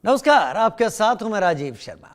नमस्कार, आपके साथ हूं मैं राजीव शर्मा।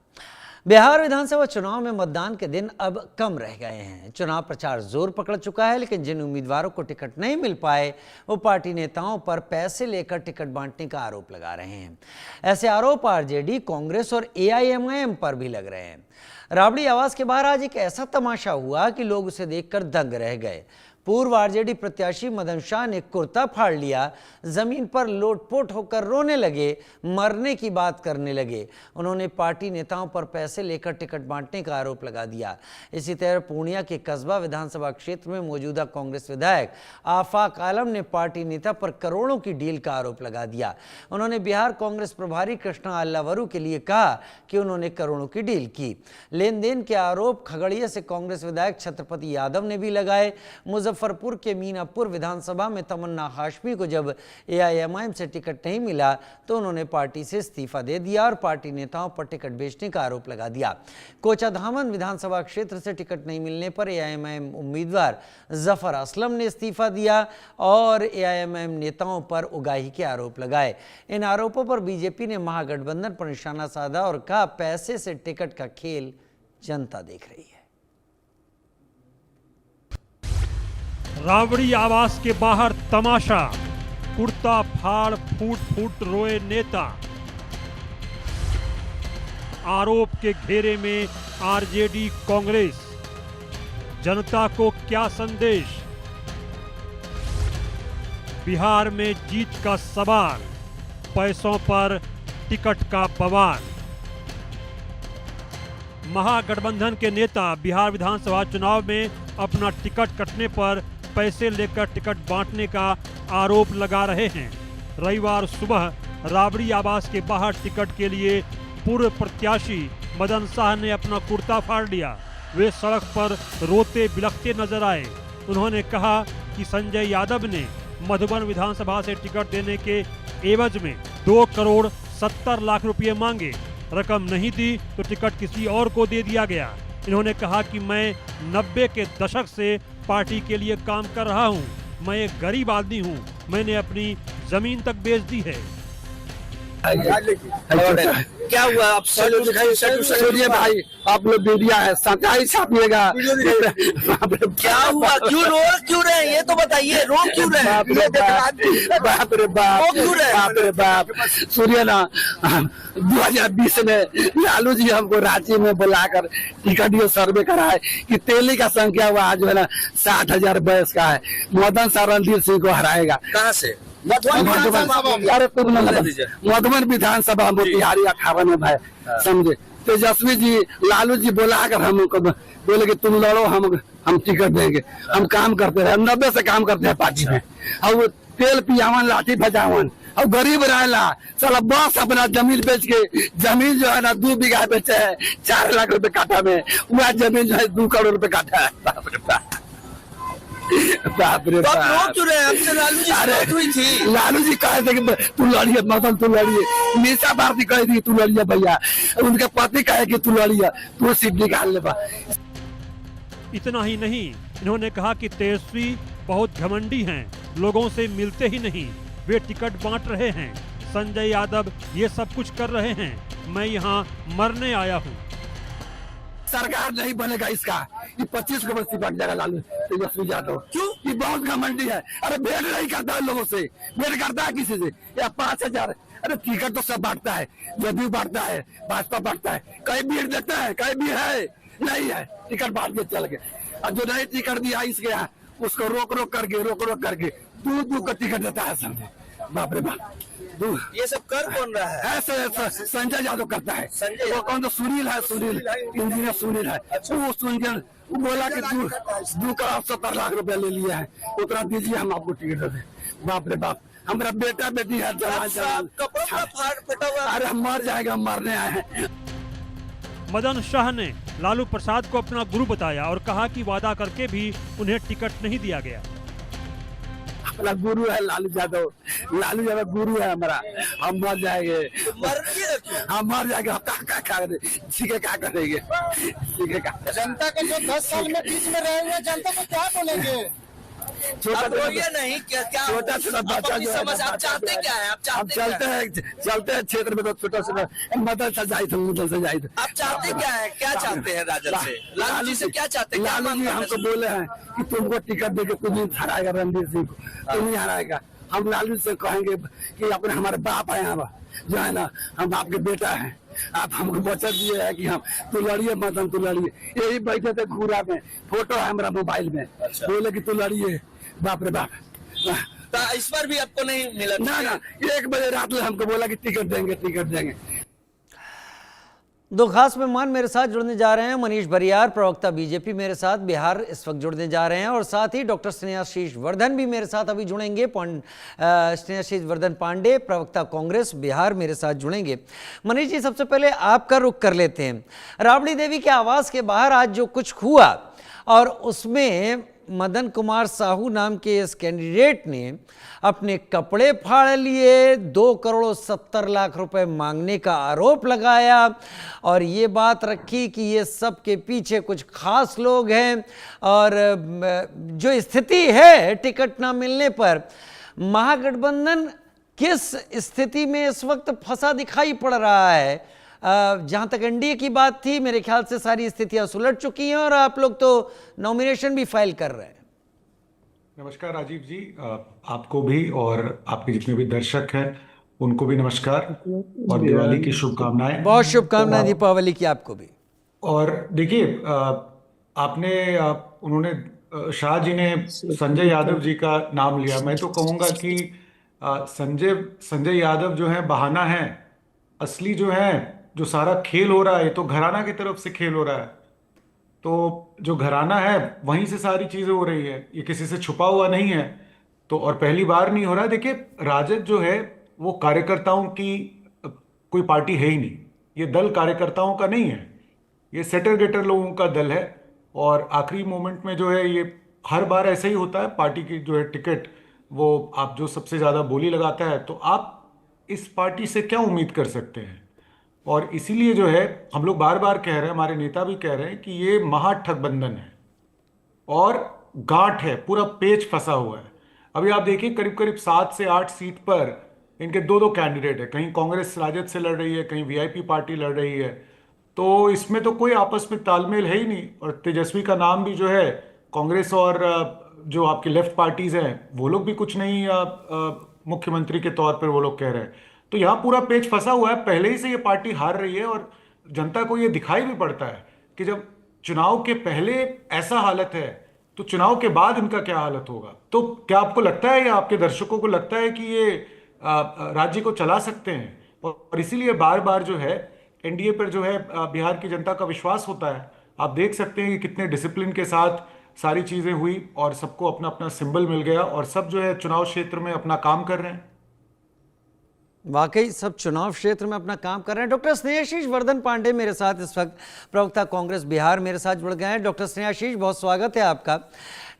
बिहार विधानसभा चुनाव में मतदान के दिन अब कम रह गए हैं। चुनाव प्रचार जोर पकड़ चुका है, लेकिन जिन उम्मीदवारों को टिकट नहीं मिल पाए वो पार्टी नेताओं पर पैसे लेकर टिकट बांटने का आरोप लगा रहे हैं। ऐसे आरोप आरजेडी, कांग्रेस और एआईएमआईएम पर भी लग रहे हैं। राबड़ी आवास के बाहर आज एक ऐसा तमाशा हुआ कि लोग उसे देखकर दंग रह गए। पूर्व आरजेडी प्रत्याशी मदन शाह ने कुर्ता फाड़ लिया, जमीन पर लोटपोट होकर रोने लगे, मरने की बात करने लगे। उन्होंने पार्टी नेताओं पर पैसे लेकर टिकट बांटने का आरोप लगा दिया। इसी तरह पूर्णिया के कस्बा विधानसभा क्षेत्र में मौजूदा कांग्रेस विधायक आफाक आलम ने पार्टी नेता पर करोड़ों की डील का आरोप लगा दिया। उन्होंने बिहार कांग्रेस प्रभारी कृष्णा अल्लावरू के लिए कहा कि उन्होंने करोड़ों की डील की। लेन देन के आरोप खगड़िया से कांग्रेस विधायक छत्रपति यादव ने भी लगाए। मुजफ्फरपुर के मीनापुर विधानसभा में तमन्ना हाशमी को जब एआईएमआईएम से टिकट नहीं मिला तो उन्होंने पार्टी से इस्तीफा दे दिया और पार्टी नेताओं पर टिकट बेचने का आरोप लगा दिया। कोचाधामन विधानसभा क्षेत्र से टिकट नहीं मिलने पर एआईएमआईएम उम्मीदवार जफर असलम ने इस्तीफा दिया और एआईएमआईएम नेताओं पर उगाही के आरोप लगाए। इन आरोपों पर बीजेपी ने महागठबंधन पर निशाना साधा और कहा, पैसे से टिकट का खेल जनता देख रही है। राबड़ी आवास के बाहर तमाशा, कुर्ता फाड़ फूट फूट रोए नेता। आरोप के घेरे में आरजेडी, कांग्रेस। जनता को क्या संदेश? बिहार में जीत का सवाल, पैसों पर टिकट का बवाल। महागठबंधन के नेता बिहार विधानसभा चुनाव में अपना टिकट कटने पर पैसे लेकर टिकट बांटने का आरोप लगा रहे हैं। रविवार सुबह राबड़ी आवास के बाहर टिकट के लिए पूर्व प्रत्याशी मदन शाह ने अपना कुर्ता फाड़ लिया। वे सड़क पर रोते बिलखते नजर आए। उन्होंने कहा कि संजय यादव ने मधुबन विधानसभा से टिकट देने के एवज में 2 करोड़ 70 लाख रुपए मांगे। रकम नहीं दी तो टिकट किसी और को दे दिया गया। इन्होंने कहा कि मैं 90 के दशक से पार्टी के लिए काम कर रहा हूं। मैं एक गरीब आदमी हूं। मैंने अपनी जमीन तक बेच दी है। क्या हुआ? आप सूर्य भाई, आप लोग मीडिया है, सच्चाई छापिएगा। क्या हुआ? क्यों रो क्यों रहे हैं? ये तो बताइए, रो क्यों रहे हैं? बाप रे बाप, बाप रे बाप। सूर्य ना 2020 में लालू जी हमको रांची में बुलाकर टिकट सर्वे कराए कि तेली का संख्या हुआ आज है ना 60,000 बैस का है। मदन शाह रणधीर सिंह को हराएगा। कहाँ से? मधुबन विधानसभा मोतिहारी 58 में भाई, समझे। तेजस्वी जी, लालू जी बुला कर हमको बोले कि तुम लड़ो, हम टिकट देंगे। हम काम करते रहे, 90 से काम करते हैं पार्टी में। और वो तेल पियावन, लाठी भजावन, और गरीब रहला साला बस अपना जमीन बेच के, जमीन जो है ना 2 बीघा बेचे है 4 लाख रुपए काठा में। वह जमीन जो है 2 करोड़ रुपए काठा है। बाप रे बाप, बाप रे बाप। रो क्यों रहे हैं? आपसे लालू जी बात हुई थी। लालू जी कहे थे कि तू लड़िए, मदन तू लड़िए। मीसा भारती कहे थी तू लड़िए भैया। उनके पति कहे कि तू लड़िए, तू सीट निकाल ले बा। इतना ही नहीं, इन्होंने कहा कि तेजस्वी बहुत घमंडी हैं, लोगों से मिलते ही नहीं, वे टिकट बांट रहे हैं। संजय यादव ये सब कुछ कर रहे हैं। मैं यहाँ मरने आया हूँ। सरकार नहीं बनेगा इसका, ये 25 को बस्ती बढ़ जाएगा लालू तेजस्वी यादव। क्यों? ये बहुत घमंडी है। अरे भेंट नहीं करता है लोगों से, भेंट करता है किसी से? या 5,000, अरे टिकट तो सब बांटता है, जदयू बांटता है, भाजपा बांटता है। कहीं भीड़ देता है? कहीं भी है? नहीं है। टिकट बांट के चल गए। और जो नहीं टिकट दिया इसके उसको रोक रोक करके 2 का टिकट देता है। समझे? बाप रे बाप। ये सब कर कौन रहा है? ऐसे संजय यादव करता है। संजय वो कौन? तो सुनील है, सुनील इंजीनियर सुनील है। वो सुनील बोला कि 2 करोड़ 70 लाख रुपया ले लिया है, उतना दीजिए, हम आपको टिकट दे। बाप रे बाप। हमारा बेटा बेटी है, अरे हम मर जाएगा, मरने आए हैं। मदन शाह ने लालू प्रसाद को अपना गुरु बताया और कहा कि वादा करके भी उन्हें टिकट नहीं दिया गया। अपना गुरु है लालू यादव, लालू यादव गुरु है हमारा। हम मर जाएंगे, हम मर जाएंगे। क्या करेंगे? जनता के जो 10 साल में बीच में रहे हुए जनता को क्या बोलेंगे? आप रोइए नहीं, क्या क्या छोटा छोटा आप बच्चा अपनी जो है समझ, आप चाहते क्या है, आप हम चाहते क्या है? चलते हैं क्षेत्र में तो छोटा छोटा मदरसा जाए थे आप चाहते क्या है, क्या चाहते हैं राजद से? लालू जी से क्या चाहते हैं, क्या लालू मांग जी करते हमको हैं? बोले हैं कि तुमको टिकट देके तुम ही हराएगा रणधीर सिंह को, तुम ही हराएगा। हम लालू से कहेंगे कि अपने हमारे बाप है यहाँ जो है ना, हम आपके बेटा हैं, आप हमको वचन दिए है कि हम तू लड़िए मतन तू लड़िए। यही बैठे थे घूरा में, फोटो है हमारा मोबाइल में, बोले कि तू लड़िए। बाप रे बाप, तो इस पर भी आपको नहीं मिला? ना 1 बजे रात में हमको बोला कि टिकट देंगे। दो खास मेहमान मेरे साथ जुड़ने जा रहे हैं। मनीष बरियार, प्रवक्ता बीजेपी, मेरे साथ बिहार इस वक्त जुड़ने जा रहे हैं, और साथ ही डॉक्टर स्नेहाशीष वर्धन भी मेरे साथ अभी जुड़ेंगे। स्नेहाशीष वर्धन पांडे, प्रवक्ता कांग्रेस बिहार, मेरे साथ जुड़ेंगे। मनीष जी, सबसे पहले आपका रुख कर लेते हैं। राबड़ी देवी के आवास के बाहर आज जो कुछ हुआ, और उसमें मदन कुमार साहू नाम के इस कैंडिडेट ने अपने कपड़े फाड़ लिए, 2,70,00,000 रुपए मांगने का आरोप लगाया, और ये बात रखी कि ये सब के पीछे कुछ खास लोग हैं। और जो स्थिति है टिकट ना मिलने पर, महागठबंधन किस स्थिति में इस वक्त फंसा दिखाई पड़ रहा है? जहां तक एनडीए की बात थी, मेरे ख्याल से सारी स्थितियां सुलट चुकी हैं, और आप लोग तो नॉमिनेशन भी फाइल कर रहे हैं। नमस्कार राजीव जी, आपको भी और आपके जितने भी दर्शक हैं उनको भी नमस्कार और दिवाली की शुभकामनाएं। बहुत शुभकामनाएं दीपावली की आपको भी। और देखिए, उन्होंने शाह जी ने संजय यादव जी का नाम लिया। मैं तो कहूँगा कि संजय यादव जो है बहाना है, असली जो है, जो सारा खेल हो रहा है, ये तो घराना की तरफ से खेल हो रहा है। तो जो घराना है वहीं से सारी चीजें हो रही है, ये किसी से छुपा हुआ नहीं है। तो और पहली बार नहीं हो रहा है। देखिए, राजद जो है वो कार्यकर्ताओं की कोई पार्टी है ही नहीं, ये दल कार्यकर्ताओं का नहीं है, ये सेटर गेटर लोगों का दल है। और आखिरी मोमेंट में जो है, ये हर बार ऐसा ही होता है, पार्टी की जो है टिकट, वो आप जो सबसे ज्यादा बोली लगाता है, तो आप इस पार्टी से क्या उम्मीद कर सकते हैं। और इसीलिए जो है हम लोग बार बार कह रहे हैं, हमारे नेता भी कह रहे हैं कि ये महाठगबंधन है और गांठ है, पूरा पेच फंसा हुआ है। अभी आप देखिए, करीब करीब 7 से 8 सीट पर इनके दो कैंडिडेट है, कहीं कांग्रेस राजद से लड़ रही है, कहीं वीआईपी पार्टी लड़ रही है। तो इसमें तो कोई आपस में तालमेल है ही नहीं। और तेजस्वी का नाम भी जो है, कांग्रेस और जो आपकी लेफ्ट पार्टीज हैं वो लोग भी कुछ नहीं मुख्यमंत्री के तौर पर वो लोग कह रहे हैं। तो यहाँ पूरा पेच फंसा हुआ है, पहले ही से ये पार्टी हार रही है। और जनता को ये दिखाई भी पड़ता है कि जब चुनाव के पहले ऐसा हालत है तो चुनाव के बाद इनका क्या हालत होगा। तो क्या आपको लगता है या आपके दर्शकों को लगता है कि ये राज्य को चला सकते हैं? और इसीलिए बार बार जो है एनडीए पर जो है बिहार की जनता का विश्वास होता है। आप देख सकते हैं कि कितने डिसिप्लिन के साथ सारी चीजें हुई और सबको अपना अपना सिंबल मिल गया, और सब जो है चुनाव क्षेत्र में अपना काम कर रहे हैं। वाकई सब चुनाव क्षेत्र में अपना काम कर रहे हैं। डॉक्टर स्नेहाशीष वर्धन पांडे मेरे साथ इस वक्त, प्रवक्ता कांग्रेस बिहार, मेरे साथ जुड़ गए हैं। डॉक्टर स्नेहाशीष, बहुत स्वागत है आपका।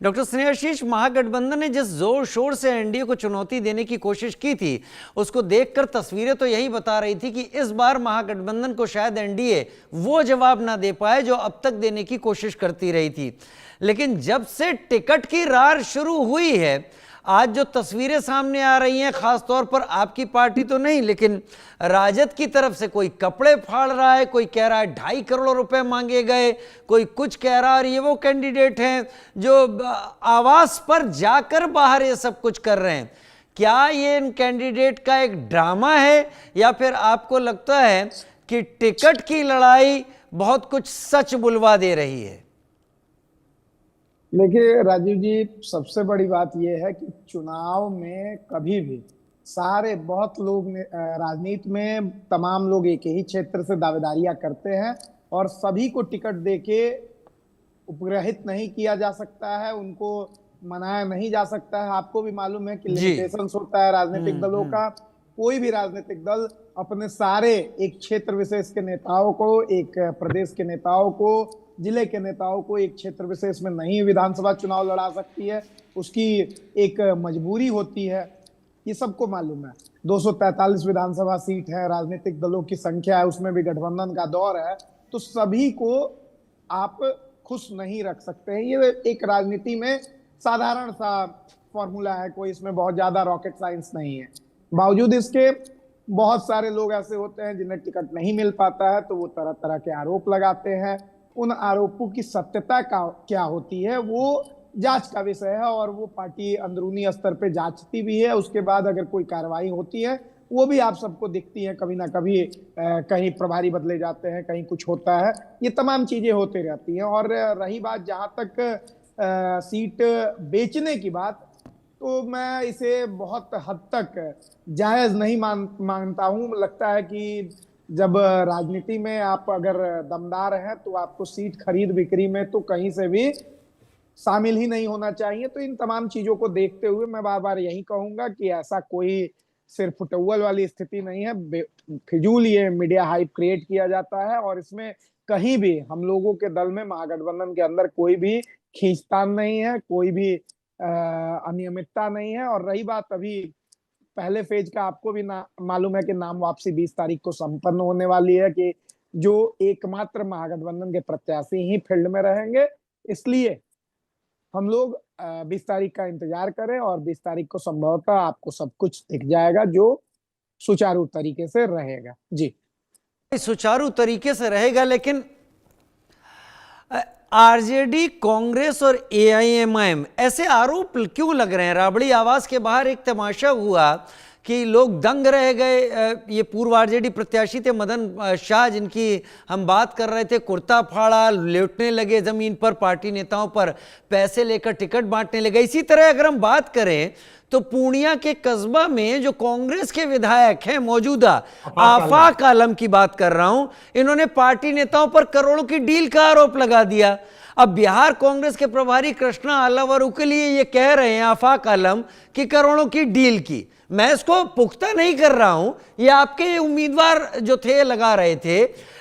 डॉक्टर स्नेहाशीष, महागठबंधन ने जिस जोर शोर से एनडीए को चुनौती देने की कोशिश की थी, उसको देखकर तस्वीरें तो यही बता रही थी कि इस बार महागठबंधन को शायद एनडीए वो जवाब ना दे पाए जो अब तक देने की कोशिश करती रही थी। लेकिन जब से टिकट की रार शुरू हुई है, आज जो तस्वीरें सामने आ रही हैं, खास तौर पर आपकी पार्टी तो नहीं लेकिन राजद की तरफ से, कोई कपड़े फाड़ रहा है, कोई कह रहा है 2.5 करोड़ रुपए मांगे गए, कोई कुछ कह रहा है। और ये वो कैंडिडेट हैं जो आवास पर जाकर बाहर ये सब कुछ कर रहे हैं। क्या ये इन कैंडिडेट का एक ड्रामा है, या फिर आपको लगता है कि टिकट की लड़ाई बहुत कुछ सच बुलवा दे रही है? देखिए राजीव जी, सबसे बड़ी बात यह है कि चुनाव में कभी भी सारे बहुत लोग राजनीति में तमाम लोग एक ही क्षेत्र से दावेदारियां करते हैं, और सभी को टिकट देके उपग्रहित नहीं किया जा सकता है, उनको मनाया नहीं जा सकता है। आपको भी मालूम है कि लिमिटेशंस होता है राजनीतिक दलों का। कोई भी राजनीतिक दल अपने सारे एक क्षेत्र विशेष के नेताओं को, एक प्रदेश के नेताओं को, जिले के नेताओं को एक क्षेत्र विशेष में नहीं विधानसभा चुनाव लड़ा सकती है, उसकी एक मजबूरी होती है, ये सबको मालूम है। 243 विधानसभा सीट है, राजनीतिक दलों की संख्या है, उसमें भी गठबंधन का दौर है, तो सभी को आप खुश नहीं रख सकते हैं। ये एक राजनीति में साधारण सा फॉर्मूला है, कोई इसमें बहुत ज्यादा रॉकेट साइंस नहीं है। बावजूद इसके बहुत सारे लोग ऐसे होते हैं जिन्हें टिकट नहीं मिल पाता है, तो वो तरह तरह के आरोप लगाते हैं। उन आरोपों की सत्यता क्या होती है वो जांच का विषय है, और वो पार्टी अंदरूनी स्तर पे जांचती भी है। उसके बाद अगर कोई कार्रवाई होती है वो भी आप सबको दिखती है, कभी ना कभी कहीं प्रभारी बदले जाते हैं, कहीं कुछ होता है, ये तमाम चीजें होती रहती हैं। और रही बात जहां तक सीट बेचने की बात, तो मैं इसे बहुत हद तक जायज नहीं मानता हूं। लगता है कि जब राजनीति में आप अगर दमदार हैं तो आपको सीट खरीद बिक्री में तो कहीं से भी शामिल ही नहीं होना चाहिए। तो इन तमाम चीजों को देखते हुए मैं बार बार यही कहूंगा कि ऐसा कोई सिर्फ फुटबॉल वाली स्थिति नहीं है। फिजूल ये मीडिया हाइप क्रिएट किया जाता है, और इसमें कहीं भी हम लोगों के दल में, महागठबंधन के अंदर कोई भी खींचतान नहीं है, कोई भी अनियमितता नहीं है। और रही बात अभी पहले फेज का, आपको भी मालूम है कि नाम वापसी 20 तारीख को संपन्न होने वाली है, कि जो एकमात्र महागठबंधन के प्रत्याशी ही फील्ड में रहेंगे। इसलिए हम लोग 20 तारीख का इंतजार करें, और 20 तारीख को संभवतः आपको सब कुछ दिख जाएगा जो सुचारू तरीके से रहेगा। जी, सुचारू तरीके से रहेगा, लेकिन आरजेडी, कांग्रेस और एआईएमआईएम ऐसे आरोप क्यों लग रहे हैं? राबड़ी आवास के बाहर एक तमाशा हुआ कि लोग दंग रह गए। ये पूर्व आरजेडी प्रत्याशी थे मदन शाह, जिनकी हम बात कर रहे थे, कुर्ता फाड़ा, लेटने लगे जमीन पर, पार्टी नेताओं पर पैसे लेकर टिकट बांटने लगे। इसी तरह अगर हम बात करें तो पूर्णिया के कस्बा में जो कांग्रेस के विधायक हैं मौजूदा, आफाक आलम की बात कर रहा हूं, इन्होंने पार्टी नेताओं पर करोड़ों की डील का आरोप लगा दिया। अब बिहार कांग्रेस के प्रभारी कृष्णा आलावरू के लिए ये कह रहे हैं आफाक आलम कि करोड़ों की डील की। मैं इसको पुख्ता नहीं कर रहा हूं, ये आपके उम्मीदवार जो थे लगा रहे थे।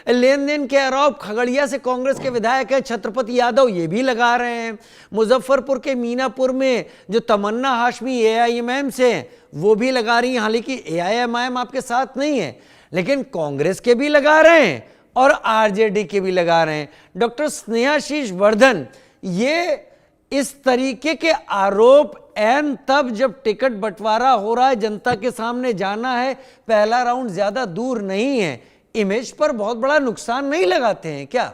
लेन देन के आरोप खगड़िया से कांग्रेस के विधायक है छत्रपति यादव, ये भी लगा रहे हैं। मुजफ्फरपुर के मीनापुर में जो तमन्ना हाशमी एआईएमआईएम से, वो भी लगा रही हैं। हालांकि एआईएमआईएम आपके साथ नहीं है, लेकिन कांग्रेस के भी लगा रहे हैं और आरजेडी के भी लगा रहे हैं। डॉक्टर स्नेहाशीष वर्धन, ये इस तरीके के आरोप एन तब जब टिकट बंटवारा हो रहा है, जनता के सामने जाना है, पहला राउंड ज्यादा दूर नहीं है, इमेज पर बहुत बड़ा नुकसान नहीं लगाते हैं क्या?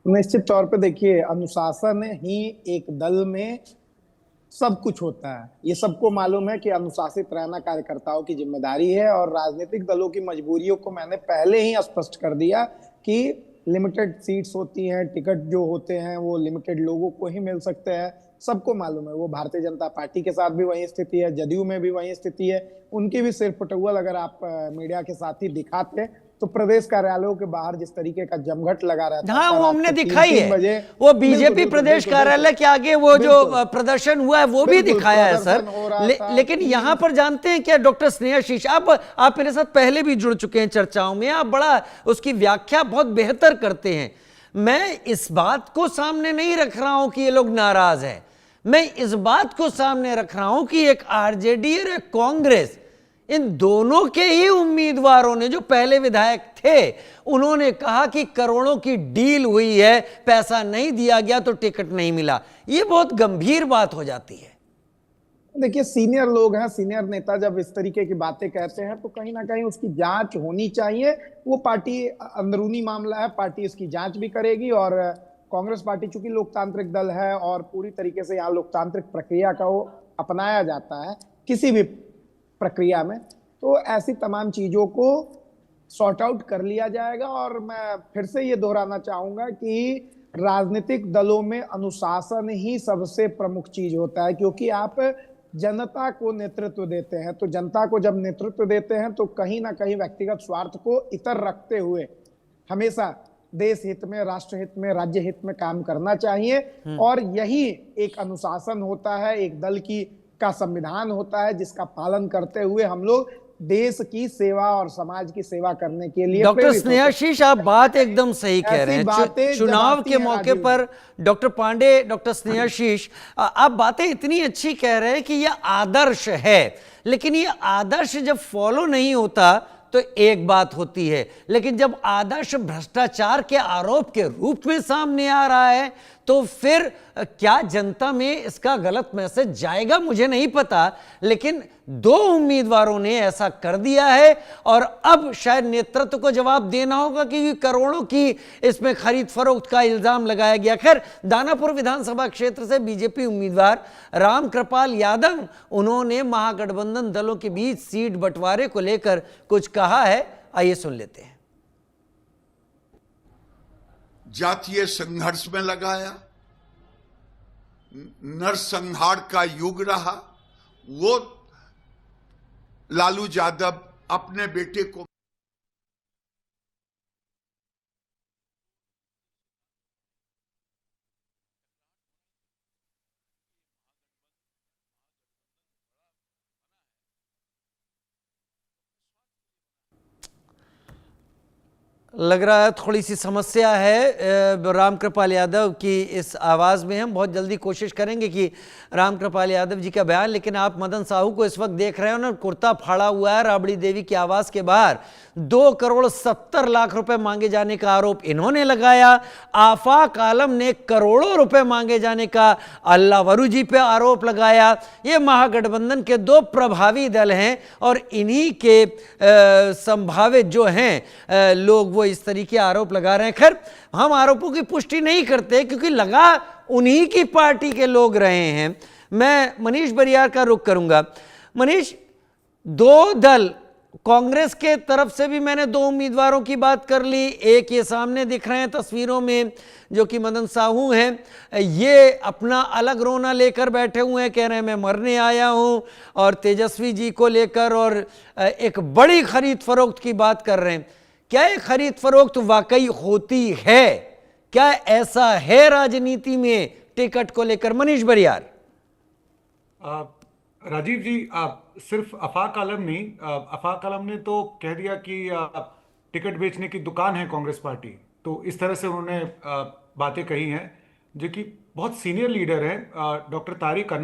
निश्चित तौर पे देखिए, अनुशासन ही एक दल में सब कुछ होता है। ये सबको मालूम है कि अनुशासित रहना कार्यकर्ताओं की जिम्मेदारी है, और राजनीतिक दलों की मजबूरियों को मैंने पहले ही स्पष्ट कर दिया कि लिमिटेड सीट्स होती हैं, टिकट जो होते हैं वो लिमिटेड लोगों को ही मिल सकते हैं, सबको मालूम है। वो भारतीय जनता पार्टी के साथ भी वही स्थिति है, जदयू में भी वही स्थिति है। उनकी भी सिर्फ फुटबॉल अगर आप मीडिया के साथ ही दिखाते तो प्रदेश कार्यालयों के बाहर जिस तरीके का जमघट लगा रहता है, हाँ, वो हमने दिखाई है। वो बीजेपी प्रदेश कार्यालय के आगे वो जो प्रदर्शन हुआ है वो भी दिखाया है सर। लेकिन यहाँ पर जानते हैं क्या डॉक्टर स्नेहाशीष, आप मेरे साथ पहले भी जुड़ चुके हैं चर्चाओं में, आप बड़ा उसकी व्याख्या बहुत बेहतर करते हैं। मैं इस बात को सामने नहीं रख रहा हूं कि ये लोग नाराज हैं, मैं इस बात को सामने रख रहा हूं कि एक आरजेडी और एक कांग्रेस, इन दोनों के ही उम्मीदवारों ने, जो पहले विधायक थे, उन्होंने कहा कि करोड़ों की डील हुई है, पैसा नहीं दिया गया तो टिकट नहीं मिला। ये बहुत गंभीर बात हो जाती है। देखिए, सीनियर लोग हैं, सीनियर नेता जब इस तरीके की बातें कहते हैं तो कहीं ना कहीं उसकी जांच होनी चाहिए। वो पार्टी अंदरूनी मामला है, पार्टी इसकी जांच भी करेगी। और कांग्रेस पार्टी चूंकि लोकतांत्रिक दल है और पूरी तरीके से यहाँ लोकतांत्रिक प्रक्रिया का वो अपनाया जाता है किसी भी प्रक्रिया में, तो ऐसी तमाम चीजों को सॉर्ट आउट कर लिया जाएगा। और मैं फिर से ये दोहराना चाहूंगा कि राजनीतिक दलों में अनुशासन ही सबसे प्रमुख चीज होता है, क्योंकि आप जनता को नेतृत्व देते हैं। तो जनता को जब नेतृत्व देते हैं तो कहीं ना कहीं व्यक्तिगत स्वार्थ को इतर रखते हुए हमेशा देश हित में, राष्ट्र हित में, राज्य हित में काम करना चाहिए। और यही एक अनुशासन होता है, एक दल का संविधान होता है, जिसका पालन करते हुए हम लोग देश की सेवा और समाज की सेवा करने के लिए। डॉक्टर स्नेहाशीष, आप बात एकदम सही कह रहे हैं। चुनाव के मौके पर डॉक्टर पांडे, डॉक्टर स्नेहाशीष, आप बातें इतनी अच्छी कह रहे हैं कि यह आदर्श है, लेकिन ये आदर्श जब फॉलो नहीं होता तो एक बात होती है, लेकिन जब आदर्श भ्रष्टाचार के आरोप के रूप में सामने आ रहा है तो फिर क्या जनता में इसका गलत मैसेज जाएगा मुझे नहीं पता, लेकिन दो उम्मीदवारों ने ऐसा कर दिया है और अब शायद नेतृत्व को जवाब देना होगा कि करोड़ों की इसमें खरीद फरोख्त का इल्जाम लगाया गया। खैर, दानापुर विधानसभा क्षेत्र से बीजेपी उम्मीदवार रामकृपाल यादव, उन्होंने महागठबंधन दलों के बीच सीट बंटवारे को लेकर कुछ कहा है, आइए सुन लेते हैं। जातीय संघर्ष में लगाया, नरसंहार का युग रहा। वो लालू यादव अपने बेटे को लग रहा है थोड़ी सी समस्या है रामकृपाल यादव की इस आवाज़ में। हम बहुत जल्दी कोशिश करेंगे कि रामकृपाल यादव जी का बयान, लेकिन आप मदन साहू को इस वक्त देख रहे हो ना, कुर्ता फाड़ा हुआ है राबड़ी देवी की आवास के बाहर। 2,70,00,000 रुपए मांगे जाने का आरोप इन्होंने लगाया। आफाक आलम ने करोड़ों रुपए मांगे जाने का अल्लाह वरू जी पे आरोप लगाया। ये महागठबंधन के दो प्रभावी दल हैं और इन्हीं के संभावित जो हैं लोग वो इस तरीके आरोप लगा रहे हैं। खैर, हम आरोपों की पुष्टि नहीं करते क्योंकि लगा उन्हीं की पार्टी के लोग रहे हैं। मैं मनीष बरियार का रुख करूंगा। मनीष, दो दल, कांग्रेस के तरफ से भी मैंने दो उम्मीदवारों की बात कर ली। एक ये सामने दिख रहे हैं तस्वीरों में जो कि मदन साहू हैं, ये अपना अलग रोना लेकर बैठे हुए हैं, कह रहे हैं मैं मरने आया हूं, और तेजस्वी जी को लेकर और एक बड़ी खरीद फरोख्त की बात कर रहे हैं। क्या ये खरीद फरोख्त वाकई होती है? क्या ऐसा है राजनीति में टिकट को लेकर? मनीष बरियार। राजीव जी, सिर्फ आफाक आलम नहीं, आफाक आलम ने तो कह दिया कि टिकट बेचने की दुकान है कांग्रेस पार्टी, तो इस तरह से उन्होंने बातें कही हैं, जो कि बहुत सीनियर लीडर हैं डॉक्टर तारिक अनवर।